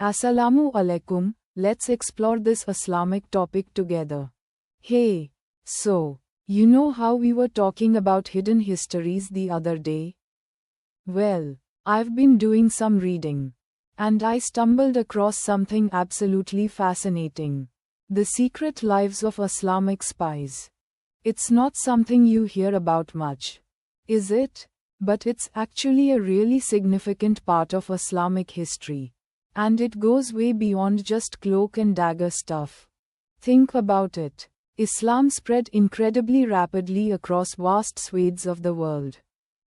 Assalamu alaikum, let's explore this Islamic topic together. Hey, so, you know how we were talking about hidden histories the other day? Well, I've been doing some reading. And I stumbled across something absolutely fascinating. The secret lives of Islamic spies. It's not something you hear about much, is it? But it's actually a really significant part of Islamic history. And it goes way beyond just cloak and dagger stuff. Think about it. Islam spread incredibly rapidly across vast swathes of the world.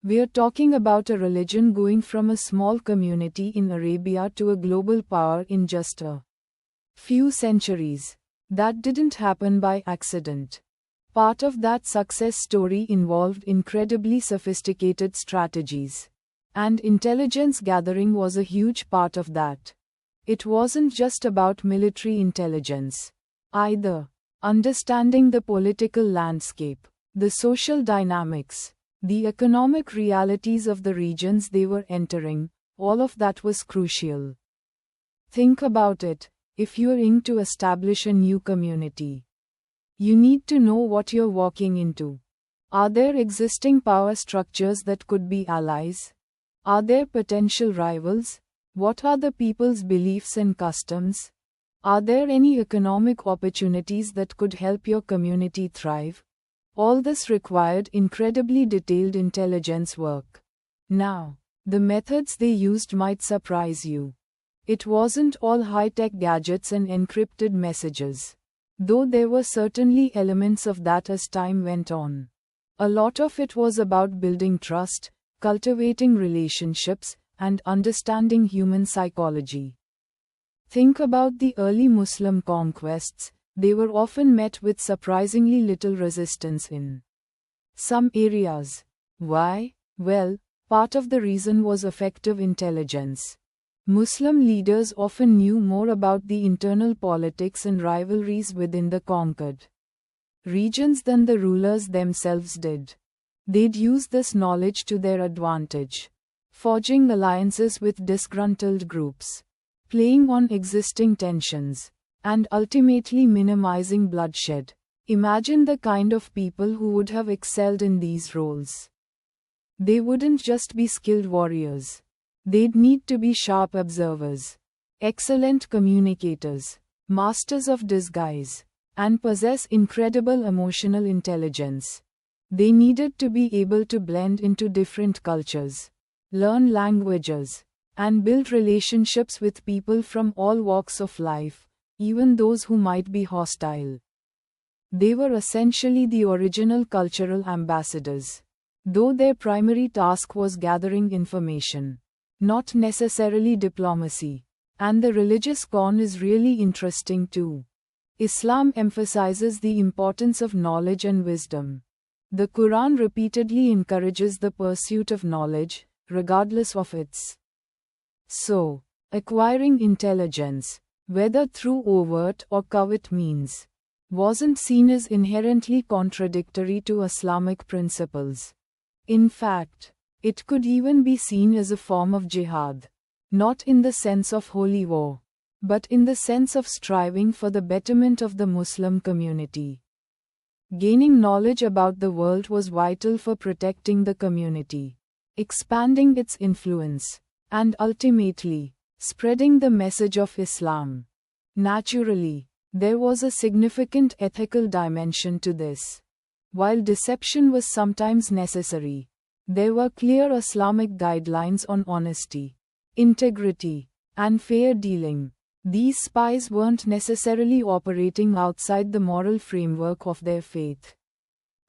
We're talking about a religion going from a small community in Arabia to a global power in just a few centuries. That didn't happen by accident. Part of that success story involved incredibly sophisticated strategies. And intelligence gathering was a huge part of that. It wasn't just about military intelligence either. Understanding the political landscape, the social dynamics, the economic realities of the regions they were entering, all of that was crucial. Think about it. If you're in to establish a new community, you need to know what you're walking into. Are there existing power structures that could be allies? Are there potential rivals? What are the people's beliefs and customs? Are there any economic opportunities that could help your community thrive? All this required incredibly detailed intelligence work. Now, the methods they used might surprise you. It wasn't all high-tech gadgets and encrypted messages, though there were certainly elements of that as time went on. A lot of it was about building trust, cultivating relationships, and understanding human psychology. Think about the early Muslim conquests. They were often met with surprisingly little resistance in some areas. Why? Well, part of the reason was effective intelligence. Muslim leaders often knew more about the internal politics and rivalries within the conquered regions than the rulers themselves did. They'd use this knowledge to their advantage, forging alliances with disgruntled groups, playing on existing tensions, and ultimately minimizing bloodshed. Imagine the kind of people who would have excelled in these roles. They wouldn't just be skilled warriors. They'd need to be sharp observers, excellent communicators, masters of disguise, and possess incredible emotional intelligence. They needed to be able to blend into different cultures, learn languages, and build relationships with people from all walks of life, even those who might be hostile. They were essentially the original cultural ambassadors, though their primary task was gathering information, not necessarily diplomacy. And the religious con is really interesting too. Islam emphasizes the importance of knowledge and wisdom. The Quran repeatedly encourages the pursuit of knowledge, regardless of its. So, acquiring intelligence, whether through overt or covert means, wasn't seen as inherently contradictory to Islamic principles. In fact, it could even be seen as a form of jihad, not in the sense of holy war, but in the sense of striving for the betterment of the Muslim community. Gaining knowledge about the world was vital for protecting the community, expanding its influence, and ultimately, spreading the message of Islam. Naturally, there was a significant ethical dimension to this. While deception was sometimes necessary, there were clear Islamic guidelines on honesty, integrity, and fair dealing. These spies weren't necessarily operating outside the moral framework of their faith.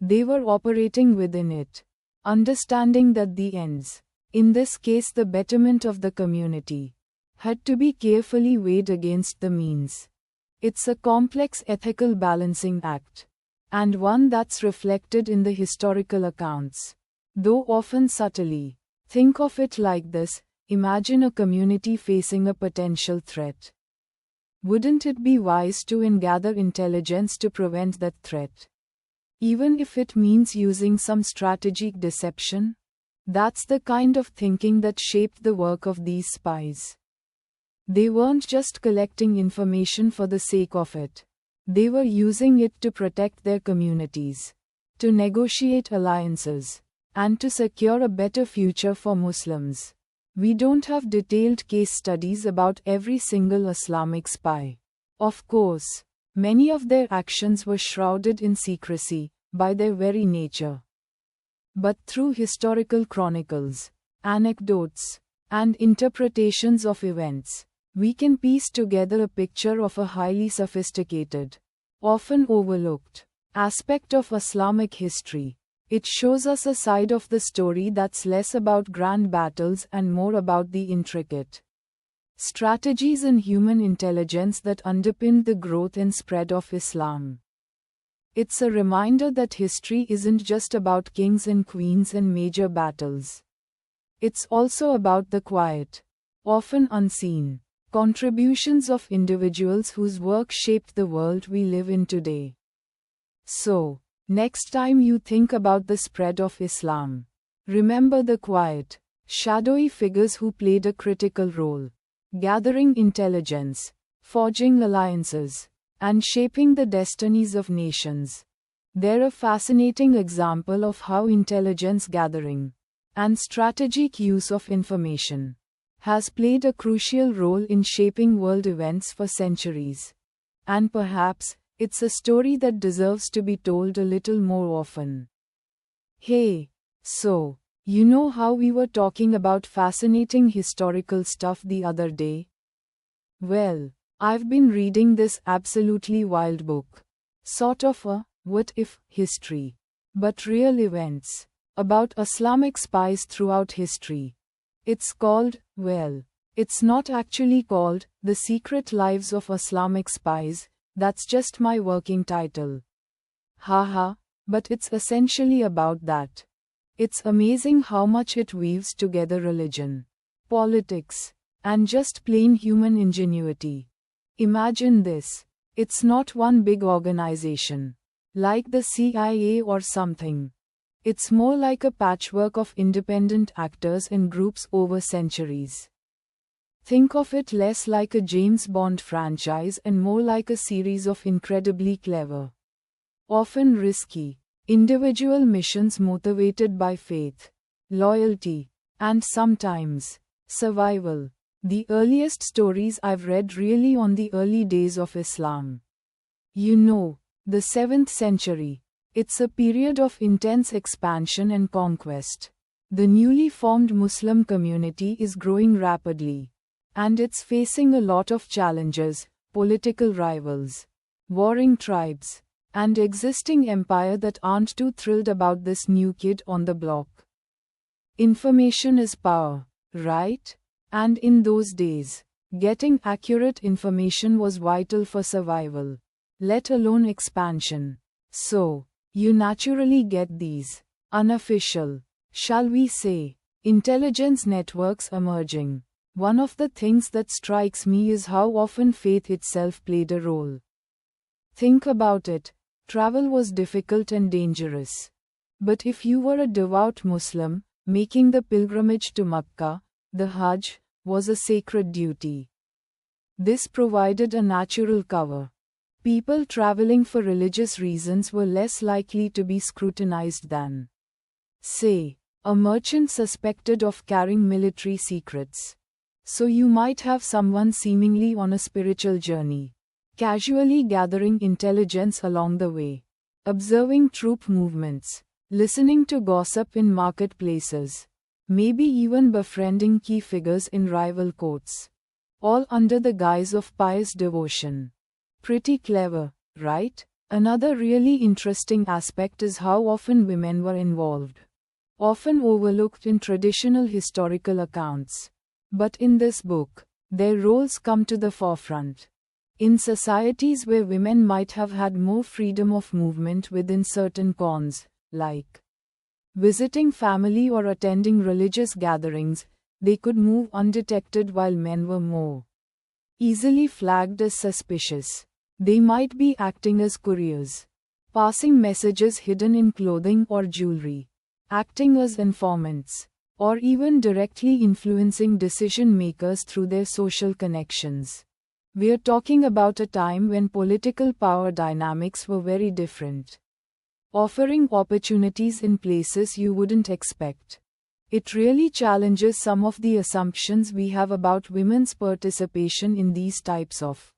They were operating within it, understanding that the ends, in this case the betterment of the community, had to be carefully weighed against the means. It's a complex ethical balancing act, and one that's reflected in the historical accounts, though often subtly. Think of it like this: imagine a community facing a potential threat. Wouldn't it be wise to gather intelligence to prevent that threat? Even if it means using some strategic deception? That's the kind of thinking that shaped the work of these spies. They weren't just collecting information for the sake of it. They were using it to protect their communities, to negotiate alliances, and to secure a better future for Muslims. We don't have detailed case studies about every single Islamic spy. Of course, many of their actions were shrouded in secrecy, by their very nature. But through historical chronicles, anecdotes, and interpretations of events, we can piece together a picture of a highly sophisticated, often overlooked, aspect of Islamic history. It shows us a side of the story that's less about grand battles and more about the intricate strategies and human intelligence that underpinned the growth and spread of Islam. It's a reminder that history isn't just about kings and queens and major battles. It's also about the quiet, often unseen, contributions of individuals whose work shaped the world we live in today. So, next time you think about the spread of Islam, remember the quiet, shadowy figures who played a critical role, gathering intelligence, forging alliances, and shaping the destinies of nations. They're a fascinating example of how intelligence gathering and strategic use of information has played a crucial role in shaping world events for centuries. And perhaps, it's a story that deserves to be told a little more often. Hey, so, you know how we were talking about fascinating historical stuff the other day? Well, I've been reading this absolutely wild book. Sort of a what-if history, but real events, about Islamic spies throughout history. It's called, well, it's not actually called, The Secret Lives of Islamic Spies, that's just my working title. Haha, but it's essentially about that. It's amazing how much it weaves together religion, politics, and just plain human ingenuity. Imagine this. It's not one big organization, like the CIA or something. It's more like a patchwork of independent actors and groups over centuries. Think of it less like a James Bond franchise and more like a series of incredibly clever, often risky, individual missions motivated by faith, loyalty, and sometimes survival. The earliest stories I've read really on the early days of Islam. You know, the 7th century. It's a period of intense expansion and conquest. The newly formed Muslim community is growing rapidly. And it's facing a lot of challenges, political rivals, warring tribes, and existing empire that aren't too thrilled about this new kid on the block. Information is power, right? And in those days, getting accurate information was vital for survival, let alone expansion. So, you naturally get these unofficial, shall we say, intelligence networks emerging. One of the things that strikes me is how often faith itself played a role. Think about it, travel was difficult and dangerous. But if you were a devout Muslim, making the pilgrimage to Mecca, the Hajj, was a sacred duty. This provided a natural cover. People traveling for religious reasons were less likely to be scrutinized than, say, a merchant suspected of carrying military secrets. So you might have someone seemingly on a spiritual journey, casually gathering intelligence along the way, observing troop movements, listening to gossip in marketplaces, maybe even befriending key figures in rival courts, all under the guise of pious devotion. Pretty clever, right? Another really interesting aspect is how often women were involved, often overlooked in traditional historical accounts. But in this book, their roles come to the forefront. In societies where women might have had more freedom of movement within certain cons, like visiting family or attending religious gatherings, they could move undetected while men were more easily flagged as suspicious. They might be acting as couriers, passing messages hidden in clothing or jewelry, acting as informants, or even directly influencing decision makers through their social connections. We're talking about a time when political power dynamics were very different, offering opportunities in places you wouldn't expect. It really challenges some of the assumptions we have about women's participation in these types of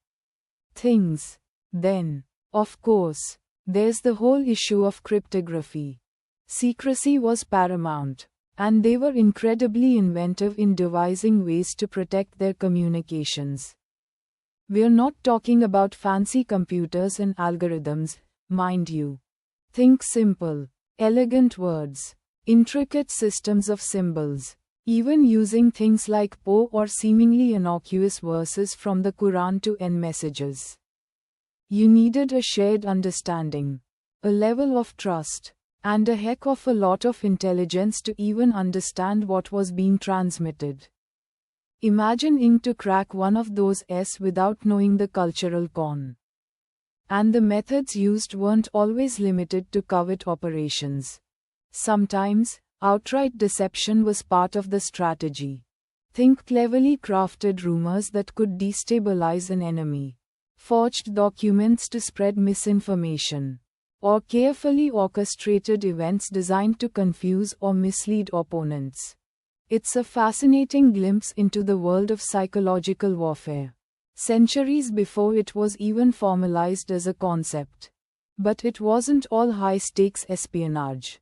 things. Then, of course, there's the whole issue of cryptography. Secrecy was paramount, and they were incredibly inventive in devising ways to protect their communications. We're not talking about fancy computers and algorithms, mind you. Think simple, elegant words, intricate systems of symbols, even using things like Poe or seemingly innocuous verses from the Quran to end messages. You needed a shared understanding, a level of trust, and a heck of a lot of intelligence to even understand what was being transmitted. Imagining to crack one of those without knowing the cultural con. And the methods used weren't always limited to covert operations. Sometimes, outright deception was part of the strategy. Think cleverly crafted rumors that could destabilize an enemy, forged documents to spread misinformation, or carefully orchestrated events designed to confuse or mislead opponents. It's a fascinating glimpse into the world of psychological warfare, centuries before it was even formalized as a concept. But it wasn't all high-stakes espionage.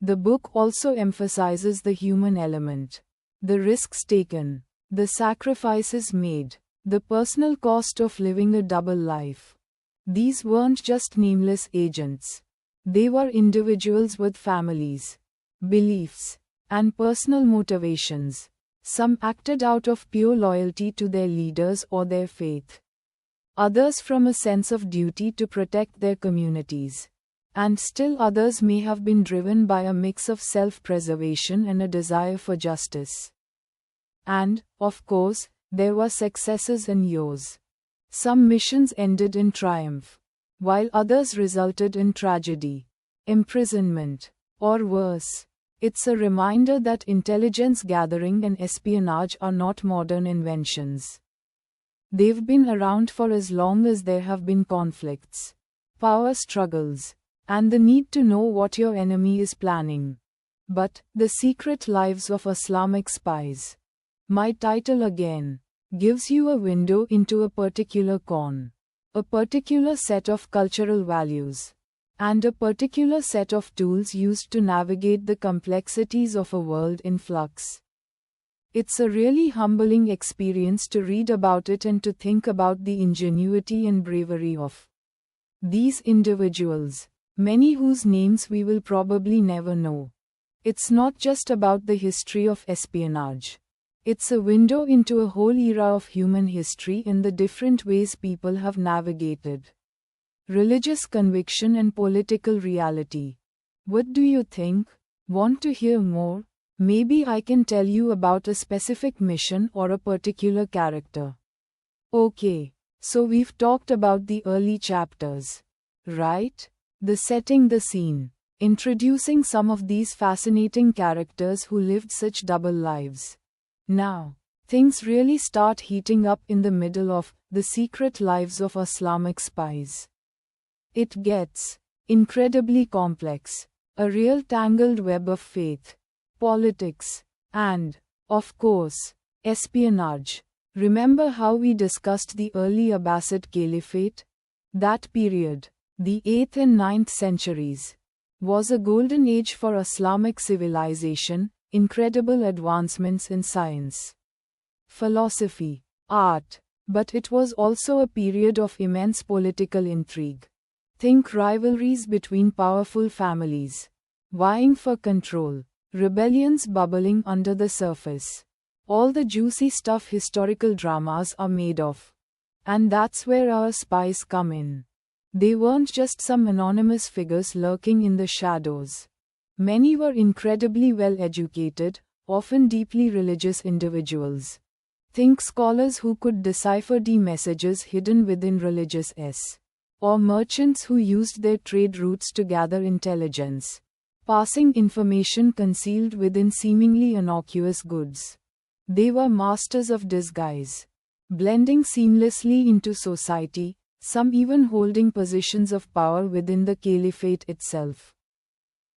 The book also emphasizes the human element, the risks taken, the sacrifices made, the personal cost of living a double life. These weren't just nameless agents. They were individuals with families, beliefs, and personal motivations. Some acted out of pure loyalty to their leaders or their faith. Others from a sense of duty to protect their communities. And still others may have been driven by a mix of self-preservation and a desire for justice. And, of course, there were successes and yours. Some missions ended in triumph, while others resulted in tragedy, imprisonment, or worse. It's a reminder that intelligence gathering and espionage are not modern inventions. They've been around for as long as there have been conflicts, power struggles, and the need to know what your enemy is planning. But, The Secret Lives of Islamic Spies. My title again gives you a window into a particular a particular set of cultural values, and a particular set of tools used to navigate the complexities of a world in flux. It's a really humbling experience to read about it and to think about the ingenuity and bravery of these individuals, many whose names we will probably never know. It's not just about the history of espionage. It's a window into a whole era of human history and the different ways people have navigated religious conviction and political reality. What do you think? Want to hear more? Maybe I can tell you about a specific mission or a particular character. Okay, so we've talked about the early chapters, right? The setting the scene, introducing some of these fascinating characters who lived such double lives. Now, things really start heating up in the middle of The Secret Lives of Islamic Spies. It gets incredibly complex, a real tangled web of faith, politics, and, of course, espionage. Remember how we discussed the early Abbasid Caliphate? That period, the 8th and 9th centuries, was a golden age for Islamic civilization, incredible advancements in science, philosophy, art, but it was also a period of immense political intrigue. Think rivalries between powerful families, vying for control, rebellions bubbling under the surface. All the juicy stuff historical dramas are made of. And that's where our spies come in. They weren't just some anonymous figures lurking in the shadows. Many were incredibly well-educated, often deeply religious individuals. Think scholars who could decipher the messages hidden within religious or merchants who used their trade routes to gather intelligence, passing information concealed within seemingly innocuous goods. They were masters of disguise, blending seamlessly into society, some even holding positions of power within the caliphate itself.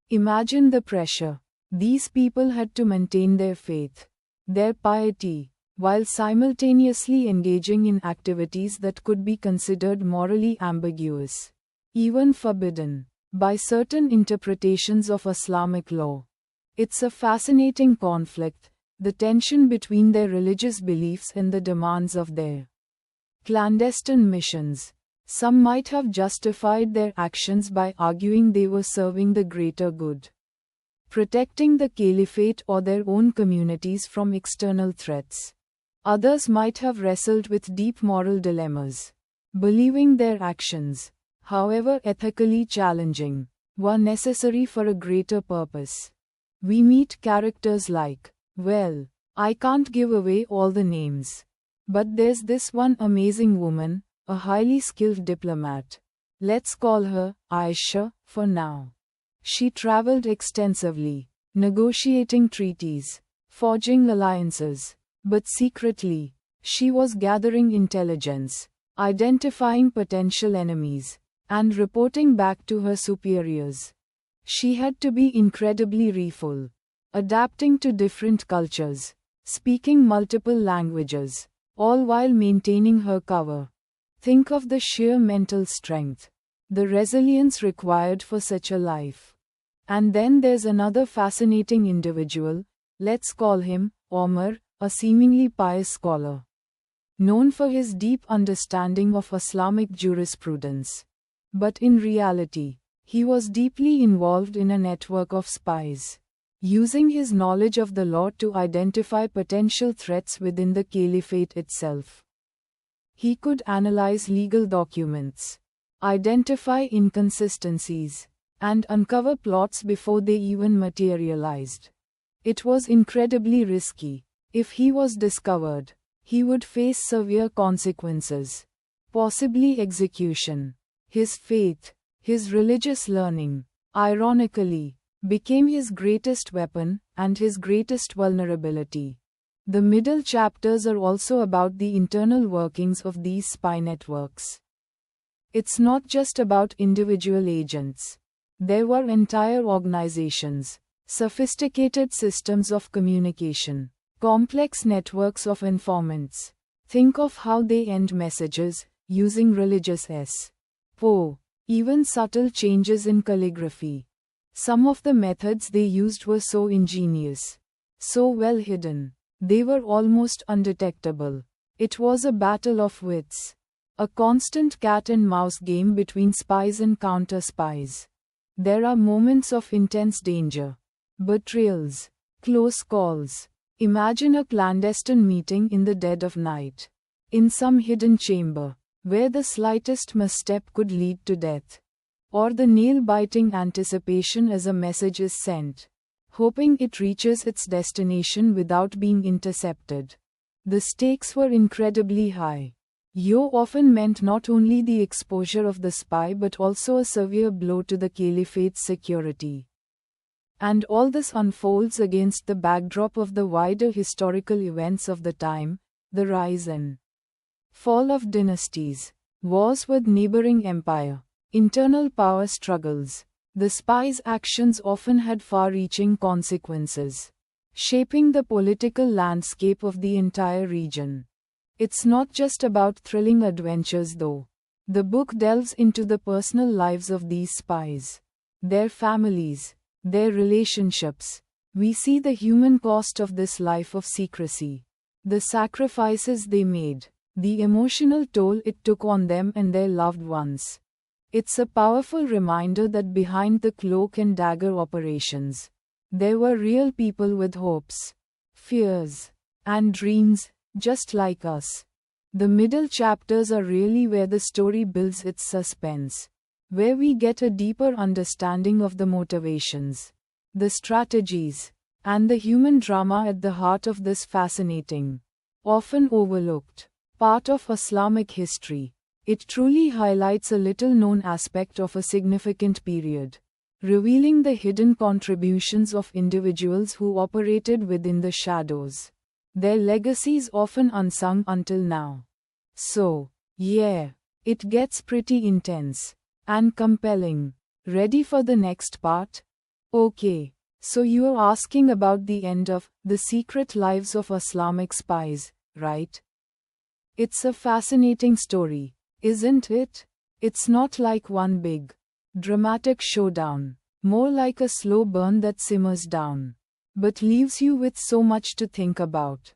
Imagine the pressure. These people had to maintain their faith, their piety, while simultaneously engaging in activities that could be considered morally ambiguous, even forbidden, by certain interpretations of Islamic law. It's a fascinating conflict, the tension between their religious beliefs and the demands of their clandestine missions. Some might have justified their actions by arguing they were serving the greater good, protecting the caliphate or their own communities from external threats. Others might have wrestled with deep moral dilemmas, believing their actions, however ethically challenging, were necessary for a greater purpose. We meet characters like, well, I can't give away all the names, but there's this one amazing woman, a highly skilled diplomat. Let's call her Aisha for now. She traveled extensively, negotiating treaties, forging alliances, but secretly, she was gathering intelligence, identifying potential enemies, and reporting back to her superiors. She had to be incredibly resourceful, adapting to different cultures, speaking multiple languages, all while maintaining her cover. Think of the sheer mental strength, the resilience required for such a life. And then there's another fascinating individual, let's call him Omar, a seemingly pious scholar, known for his deep understanding of Islamic jurisprudence. But in reality, he was deeply involved in a network of spies, using his knowledge of the law to identify potential threats within the caliphate itself. He could analyze legal documents, identify inconsistencies, and uncover plots before they even materialized. It was incredibly risky. If he was discovered, he would face severe consequences, possibly execution. His faith, his religious learning, ironically, became his greatest weapon and his greatest vulnerability. The middle chapters are also about the internal workings of these spy networks. It's not just about individual agents. There were entire organizations, sophisticated systems of communication, complex networks of informants. Think of how they end messages, using religious even subtle changes in calligraphy. Some of the methods they used were so ingenious, so well hidden, they were almost undetectable. It was a battle of wits, a constant cat-and-mouse game between spies and counter-spies. There are moments of intense danger, betrayals, close calls. Imagine a clandestine meeting in the dead of night, in some hidden chamber, where the slightest misstep could lead to death. Or the nail-biting anticipation as a message is sent, hoping it reaches its destination without being intercepted. The stakes were incredibly high. You often meant not only the exposure of the spy but also a severe blow to the caliphate's security. And all this unfolds against the backdrop of the wider historical events of the time, the rise and fall of dynasties, wars with neighboring empire, internal power struggles. The spies' actions often had far-reaching consequences, shaping the political landscape of the entire region. It's not just about thrilling adventures though. The book delves into the personal lives of these spies, their families, their relationships. We see the human cost of this life of secrecy, the sacrifices they made, the emotional toll it took on them and their loved ones. It's a powerful reminder that behind the cloak and dagger operations, there were real people with hopes, fears, and dreams, just like us. The middle chapters are really where the story builds its suspense, where we get a deeper understanding of the motivations, the strategies, and the human drama at the heart of this fascinating, often overlooked, part of Islamic history. It truly highlights a little-known aspect of a significant period. revealing the hidden contributions of individuals who operated within the shadows. Their legacies often unsung until now. So, yeah, it gets pretty intense and compelling. Ready for the next part? Okay, so you're asking about the end of The Secret Lives of Islamic Spies, right? It's a fascinating story, isn't it? It's not like one big, dramatic showdown, more like a slow burn that simmers down, but leaves you with so much to think about.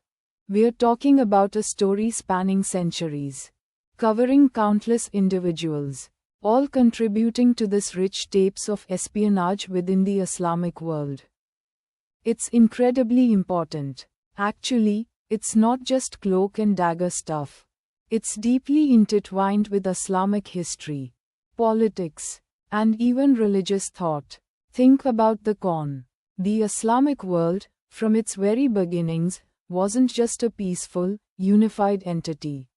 We're talking about a story spanning centuries, covering countless individuals, all contributing to this rich tapes of espionage within the Islamic world. It's incredibly important. Actually, it's not just cloak and dagger stuff. It's deeply intertwined with Islamic history, politics, and even religious thought. Think about the Quran. The Islamic world, from its very beginnings, wasn't just a peaceful, unified entity.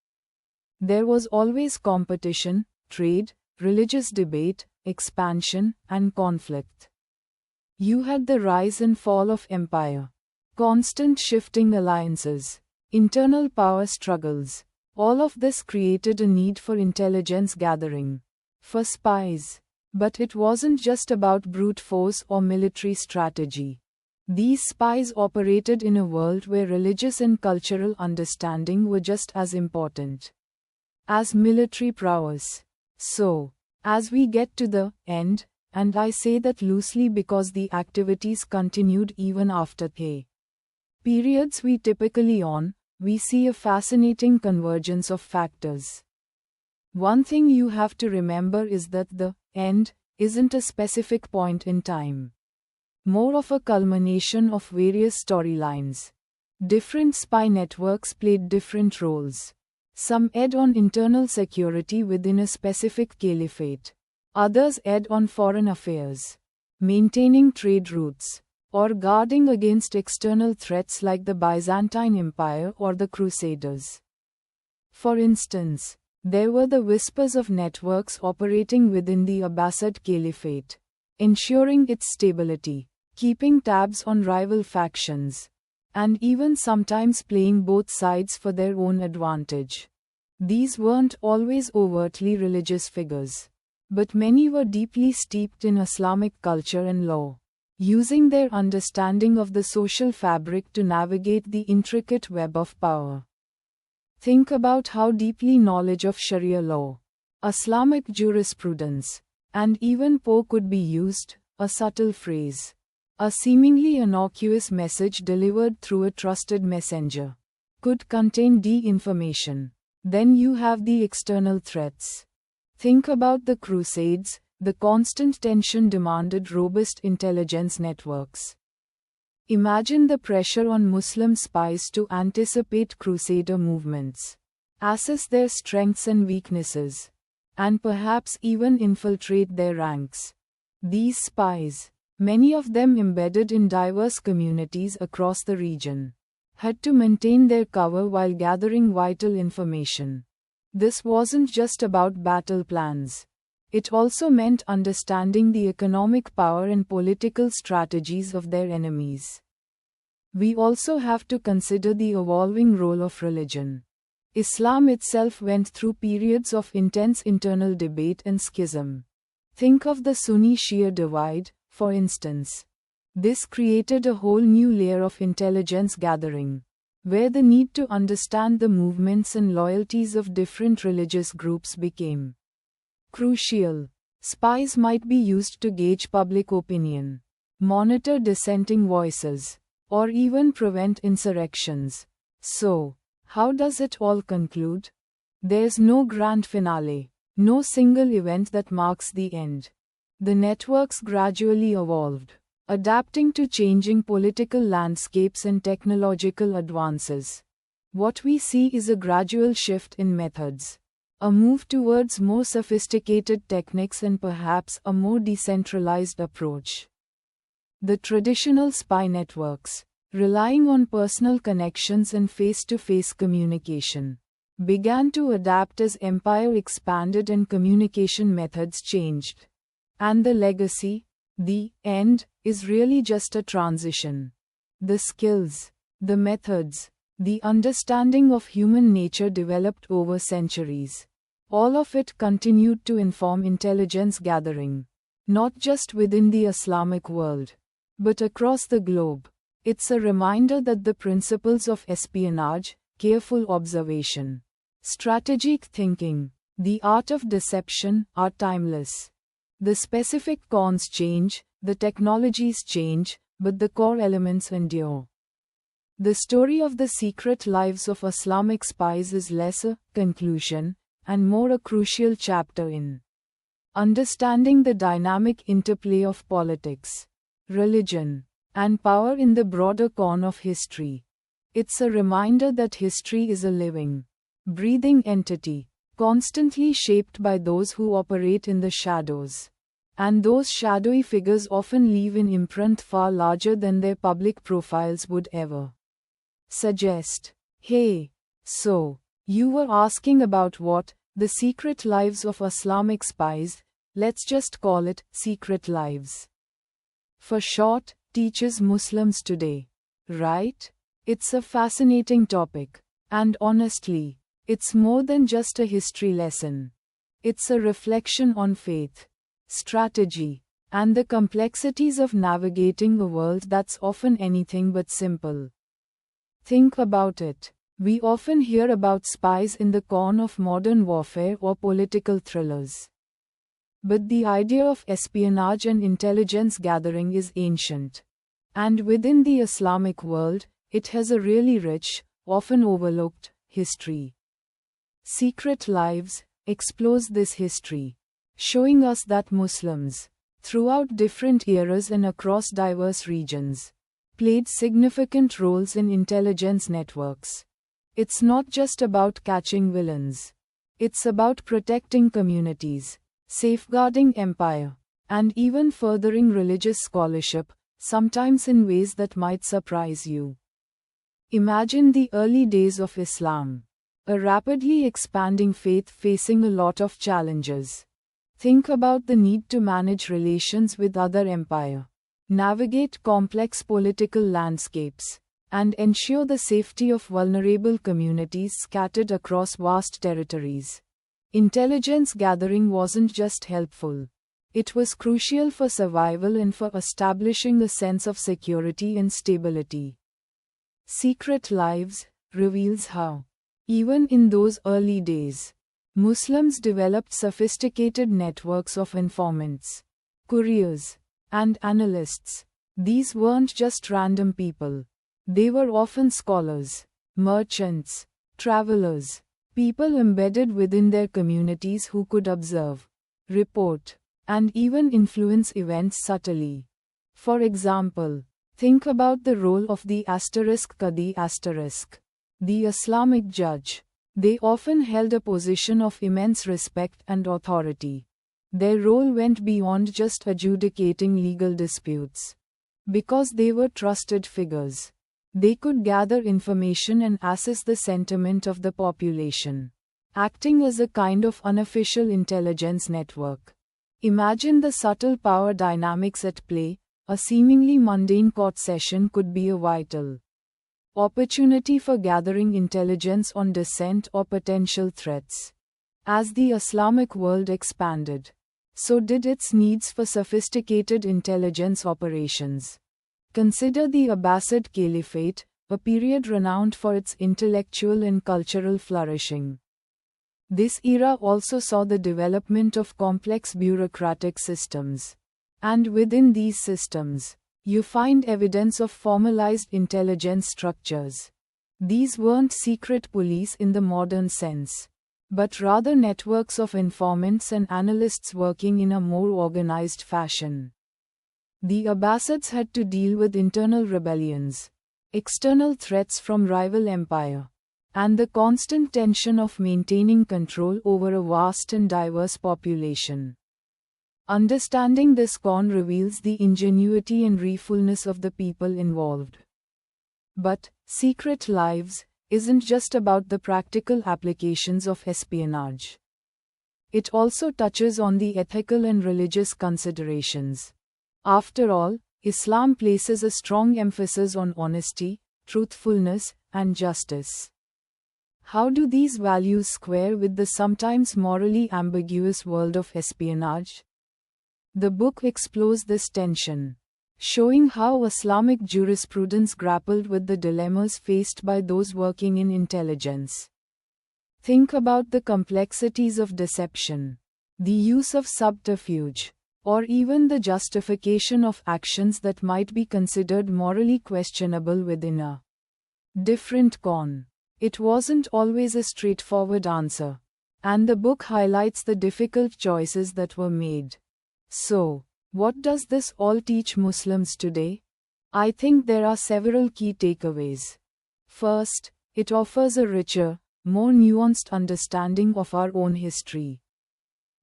There was always competition, trade, religious debate, expansion, and conflict. You had the rise and fall of empire, constant shifting alliances, internal power struggles. All of this created a need for intelligence gathering, for spies. But it wasn't just about brute force or military strategy. These spies operated in a world where religious and cultural understanding were just as important as military prowess. So, as we get to the end, and I say that loosely because the activities continued even after the periods we typically on, we see a fascinating convergence of factors. One thing you have to remember is that the end isn't a specific point in time. More of a culmination of various storylines. Different spy networks played different roles. Some aired on internal security within a specific caliphate. Others aired on foreign affairs, maintaining trade routes, or guarding against external threats like the Byzantine Empire or the Crusaders. For instance, there were the whispers of networks operating within the Abbasid Caliphate, ensuring its stability, keeping tabs on rival factions, and even sometimes playing both sides for their own advantage. These weren't always overtly religious figures, but many were deeply steeped in Islamic culture and law, using their understanding of the social fabric to navigate the intricate web of power. Think about how deeply knowledge of Sharia law, Islamic jurisprudence, and even Poe could be used, a subtle phrase, a seemingly innocuous message delivered through a trusted messenger, could contain de-information. Then you have the external threats. Think about the Crusades. The constant tension demanded robust intelligence networks. Imagine the pressure on Muslim spies to anticipate Crusader movements, assess their strengths and weaknesses, and perhaps even infiltrate their ranks. These spies, many of them embedded in diverse communities across the region, had to maintain their cover while gathering vital information. This wasn't just about battle plans. It also meant understanding the economic power and political strategies of their enemies. We also have to consider the evolving role of religion. Islam itself went through periods of intense internal debate and schism. Think of the Sunni-Shia divide, for instance. This created a whole new layer of intelligence gathering, where the need to understand the movements and loyalties of different religious groups became crucial. Spies might be used to gauge public opinion, monitor dissenting voices, or even prevent insurrections. So, how does it all conclude? There's no grand finale, no single event that marks the end. The networks gradually evolved, adapting to changing political landscapes and technological advances. What we see is a gradual shift in methods, a move towards more sophisticated techniques and perhaps a more decentralized approach. The traditional spy networks, relying on personal connections and face-to-face communication, began to adapt as empire expanded and communication methods changed. And the legacy? The end is really just a transition. The skills, the methods, the understanding of human nature developed over centuries. All of it continued to inform intelligence gathering, not just within the Islamic world, but across the globe. It's a reminder that the principles of espionage, careful observation, strategic thinking, the art of deception are timeless. The specific cons change, the technologies change, but the core elements endure. The story of the secret lives of Islamic spies is less a conclusion and more a crucial chapter in understanding the dynamic interplay of politics, religion, and power in the broader cone of history. It's a reminder that history is a living, breathing entity, constantly shaped by those who operate in the shadows. And those shadowy figures often leave an imprint far larger than their public profiles would ever suggest. Hey, so, you were asking about what? The secret lives of Islamic spies, let's just call it secret lives. For short, teaches Muslims today. Right? It's a fascinating topic. And honestly, it's more than just a history lesson. It's a reflection on faith, strategy, and the complexities of navigating a world that's often anything but simple. Think about it. We often hear about spies in the corner of modern warfare or political thrillers. But the idea of espionage and intelligence gathering is ancient. And within the Islamic world, it has a really rich, often overlooked, history. Secret Lives explores this history, showing us that Muslims, throughout different eras and across diverse regions, played significant roles in intelligence networks. It's not just about catching villains. It's about protecting communities, safeguarding empire, and even furthering religious scholarship, sometimes in ways that might surprise you. Imagine the early days of Islam, a rapidly expanding faith facing a lot of challenges. Think about the need to manage relations with other empire, navigate complex political landscapes, and ensure the safety of vulnerable communities scattered across vast territories. Intelligence gathering wasn't just helpful. It was crucial for survival and for establishing a sense of security and stability. Secret Lives reveals how, even in those early days, Muslims developed sophisticated networks of informants, couriers, and analysts. These weren't just random people. They were often scholars, merchants, travelers, people embedded within their communities who could observe, report, and even influence events subtly. For example, think about the role of the **Qadi**, the Islamic judge. They often held a position of immense respect and authority. Their role went beyond just adjudicating legal disputes. Because they were trusted figures, they could gather information and assess the sentiment of the population, acting as a kind of unofficial intelligence network. Imagine the subtle power dynamics at play. A seemingly mundane court session could be a vital opportunity for gathering intelligence on dissent or potential threats. As the Islamic world expanded, so did its needs for sophisticated intelligence operations. Consider the Abbasid Caliphate, a period renowned for its intellectual and cultural flourishing. This era also saw the development of complex bureaucratic systems. And within these systems, you find evidence of formalized intelligence structures. These weren't secret police in the modern sense, but rather networks of informants and analysts working in a more organized fashion. The Abbasids had to deal with internal rebellions, external threats from rival empire, and the constant tension of maintaining control over a vast and diverse population. Understanding this con reveals the ingenuity and resourcefulness of the people involved. But, Secret Lives isn't just about the practical applications of espionage. It also touches on the ethical and religious considerations. After all, Islam places a strong emphasis on honesty, truthfulness, and justice. How do these values square with the sometimes morally ambiguous world of espionage? The book explores this tension, showing how Islamic jurisprudence grappled with the dilemmas faced by those working in intelligence. Think about the complexities of deception, the use of subterfuge, or even the justification of actions that might be considered morally questionable within a different con. It wasn't always a straightforward answer, and the book highlights the difficult choices that were made. So, what does this all teach Muslims today? I think there are several key takeaways. First, it offers a richer, more nuanced understanding of our own history.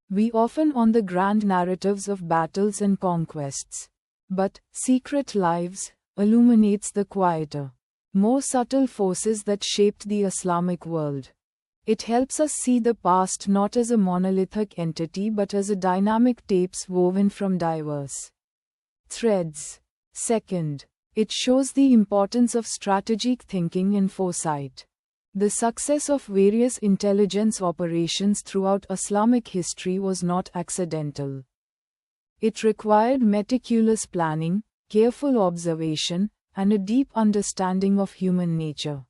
We often on the grand narratives of battles and conquests, but Secret Lives illuminates the quieter, more subtle forces that shaped the Islamic world. It helps us see the past not as a monolithic entity but as a dynamic tapes woven from diverse threads. Second, it shows the importance of strategic thinking and foresight. The success of various intelligence operations throughout Islamic history was not accidental. It required meticulous planning, careful observation, and a deep understanding of human nature.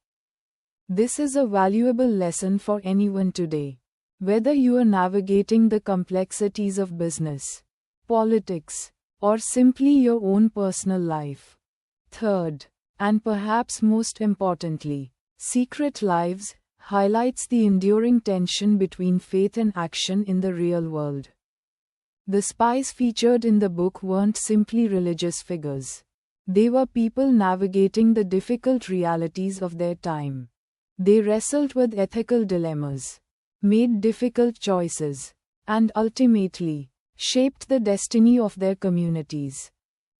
This is a valuable lesson for anyone today. Whether you are navigating the complexities of business, politics, or simply your own personal life. Third, and perhaps most importantly, Secret Lives highlights the enduring tension between faith and action in the real world. The spies featured in the book weren't simply religious figures. They were people navigating the difficult realities of their time. They wrestled with ethical dilemmas, made difficult choices, and ultimately, shaped the destiny of their communities.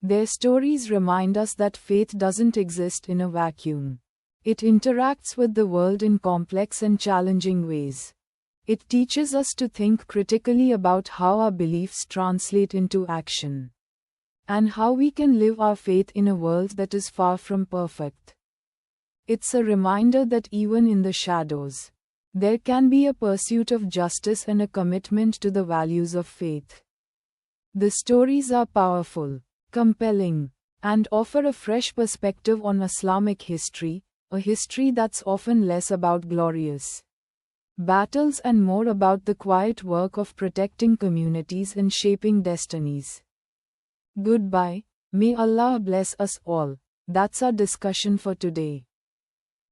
Their stories remind us that faith doesn't exist in a vacuum. It interacts with the world in complex and challenging ways. It teaches us to think critically about how our beliefs translate into action, and how we can live our faith in a world that is far from perfect. It's a reminder that even in the shadows, there can be a pursuit of justice and a commitment to the values of faith. The stories are powerful, compelling, and offer a fresh perspective on Islamic history, a history that's often less about glorious battles and more about the quiet work of protecting communities and shaping destinies. Goodbye, may Allah bless us all. That's our discussion for today.